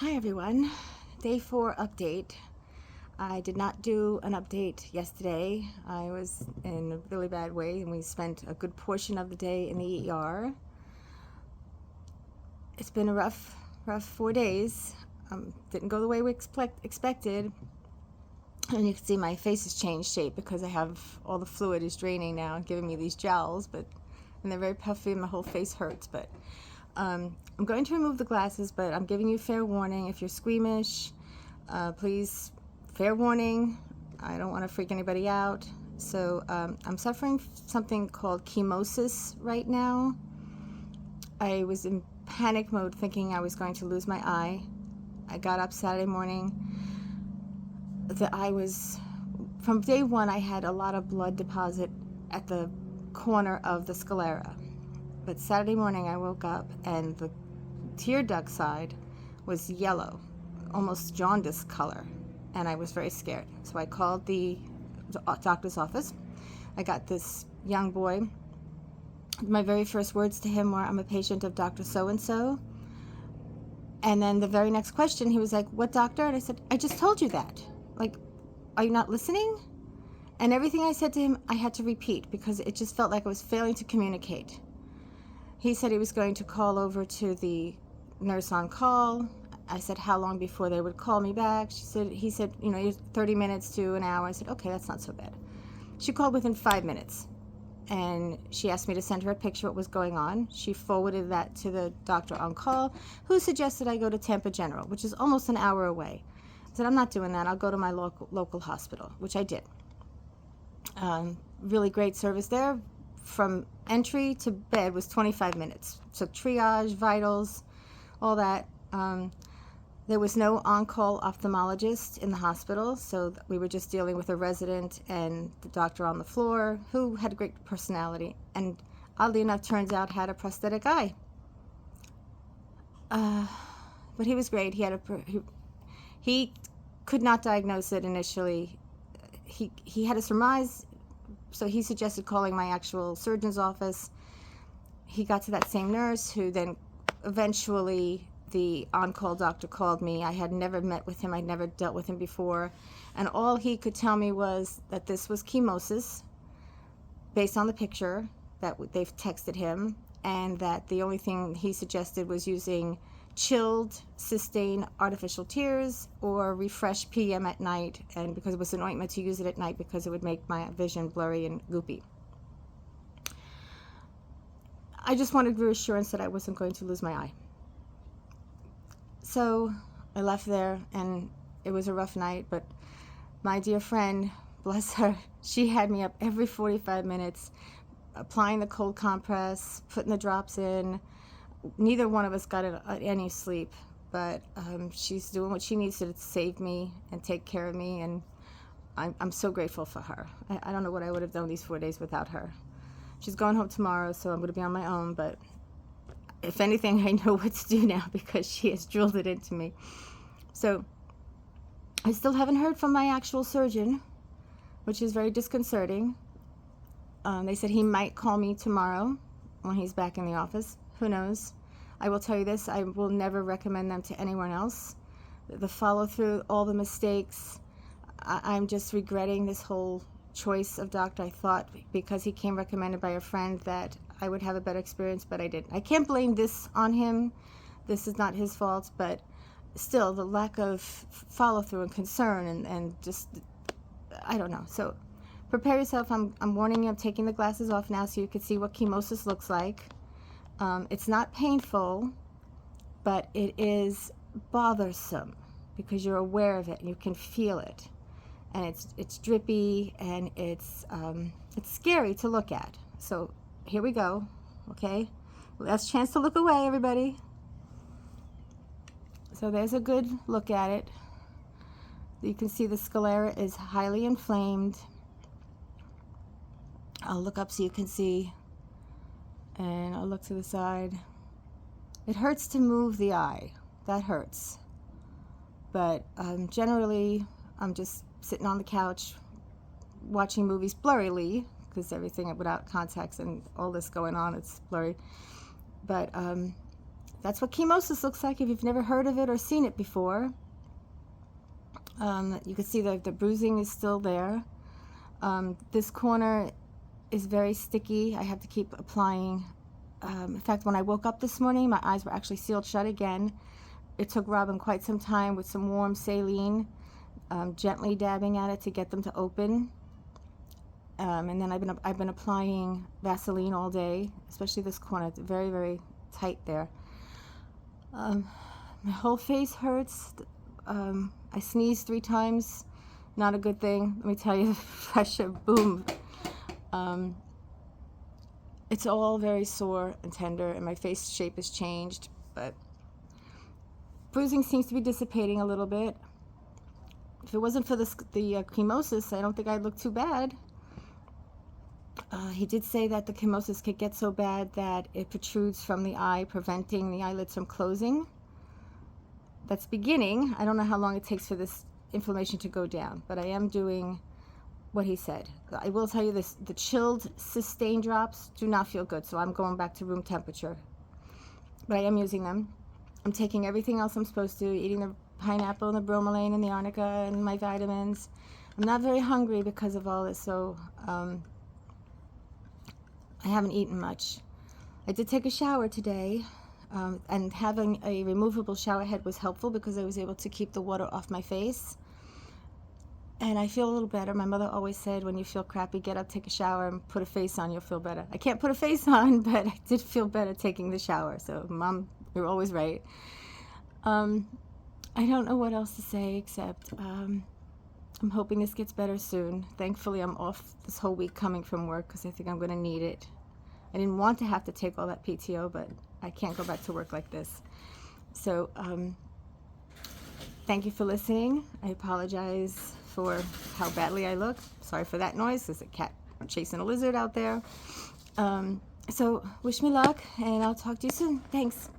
Hi everyone, day 4 update. I did not do an update yesterday. I was in a really bad way and we spent a good portion of the day in the ER. It's been a rough 4 days. Didn't go the way we expected. And you can see my face has changed shape because I have all the fluid is draining now, giving me these jowls, and they're very puffy and my whole face hurts. But I'm going to remove the glasses, but I'm giving you fair warning. If you're squeamish, please, fair warning. I don't want to freak anybody out. So I'm suffering something called chemosis right now. I was in panic mode thinking I was going to lose my eye. I got up Saturday morning. From day one, I had a lot of blood deposit at the corner of the sclera. But Saturday morning I woke up and the tear duct side was yellow, almost jaundice color, and I was very scared. So I called the doctor's office. I got this young boy. My very first words to him were, "I'm a patient of Dr. So-and-so." And then the very next question, he was like, "What doctor?" And I said, "I just told you that. Like, are you not listening?" And everything I said to him, I had to repeat because it just felt like I was failing to communicate. He said he was going to call over to the nurse on call. I said, how long before they would call me back? He said, 30 minutes to an hour. I said, okay, that's not so bad. She called within 5 minutes, and she asked me to send her a picture of what was going on. She forwarded that to the doctor on call, who suggested I go to Tampa General, which is almost an hour away. I said, I'm not doing that. I'll go to my local hospital, which I did. Really great service there. From entry to bed was 25 minutes. So triage, vitals, all that. There was no on-call ophthalmologist in the hospital, so we were just dealing with a resident and the doctor on the floor who had a great personality and oddly enough turns out had a prosthetic eye. But he was great. He could not diagnose it initially. He had a surmise, so he suggested calling my actual surgeon's office. He got to that same nurse who then eventually the on-call doctor called me. I had never met with him. I'd never dealt with him before. And all he could tell me was that this was chemosis based on the picture that they've texted him, and that the only thing he suggested was using chilled Systane artificial tears or Refresh PM at night, and because it was an ointment to use it at night because it would make my vision blurry and goopy. I just wanted reassurance that I wasn't going to lose my eye. So I left there and it was a rough night, but my dear friend, bless her, she had me up every 45 minutes applying the cold compress, putting the drops in. Neither one of us got any sleep, but she's doing what she needs to save me and take care of me, and I'm so grateful for her. I don't know what I would have done these 4 days without her. She's going home tomorrow, so I'm going to be on my own, but if anything, I know what to do now because she has drilled it into me. So I still haven't heard from my actual surgeon, which is very disconcerting. They said he might call me tomorrow when he's back in the office. Who knows? I will tell you this, I will never recommend them to anyone else. The follow-through, all the mistakes, I'm just regretting this whole choice of doctor. I thought because he came recommended by a friend that I would have a better experience, but I didn't. I can't blame this on him. This is not his fault, but still the lack of follow-through and concern and just, I don't know. So prepare yourself. I'm warning you, I'm taking the glasses off now so you can see what chemosis looks like. It's not painful, but it is bothersome because you're aware of it and you can feel it, and it's drippy and it's scary to look at. So here we go. Okay, last chance to look away, everybody. So there's a good look at it. You can see the sclera is highly inflamed. I'll look up so you can see, and I'll look to the side. It hurts to move the eye. That hurts. But generally, I'm just sitting on the couch watching movies blurrily because everything without contacts and all this going on, it's blurry. But that's what chemosis looks like if you've never heard of it or seen it before. You can see the bruising is still there. This corner is very sticky. I have to keep applying. In fact, when I woke up this morning, my eyes were actually sealed shut again. It took Robin quite some time with some warm saline, gently dabbing at it to get them to open. And then I've been applying Vaseline all day, especially this corner. It's very, very tight there. My whole face hurts. I sneezed 3 times. Not a good thing. Let me tell you, the pressure, boom. It's all very sore and tender, and my face shape has changed, but bruising seems to be dissipating a little bit. If it wasn't for the chemosis, I don't think I'd look too bad. He did say that the chemosis could get so bad that it protrudes from the eye, preventing the eyelids from closing. That's beginning. I don't know how long it takes for this inflammation to go down, but I am doing what he said. I will tell you this, the chilled Systane drops do not feel good, so I'm going back to room temperature. But I am using them. I'm taking everything else I'm supposed to, eating the pineapple and the bromelain and the arnica and my vitamins. I'm not very hungry because of all this, so I haven't eaten much. I did take a shower today, and having a removable shower head was helpful because I was able to keep the water off my face. And I feel a little better. My mother always said, when you feel crappy, get up, take a shower, and put a face on, you'll feel better. I can't put a face on, but I did feel better taking the shower. So, Mom, you're always right. I don't know what else to say except I'm hoping this gets better soon. Thankfully, I'm off this whole week coming from work because I think I'm going to need it. I didn't want to have to take all that PTO, but I can't go back to work like this. So, thank you for listening. I apologize for how badly I look. Sorry for that noise. There's a cat chasing a lizard out there. So wish me luck, and I'll talk to you soon. Thanks.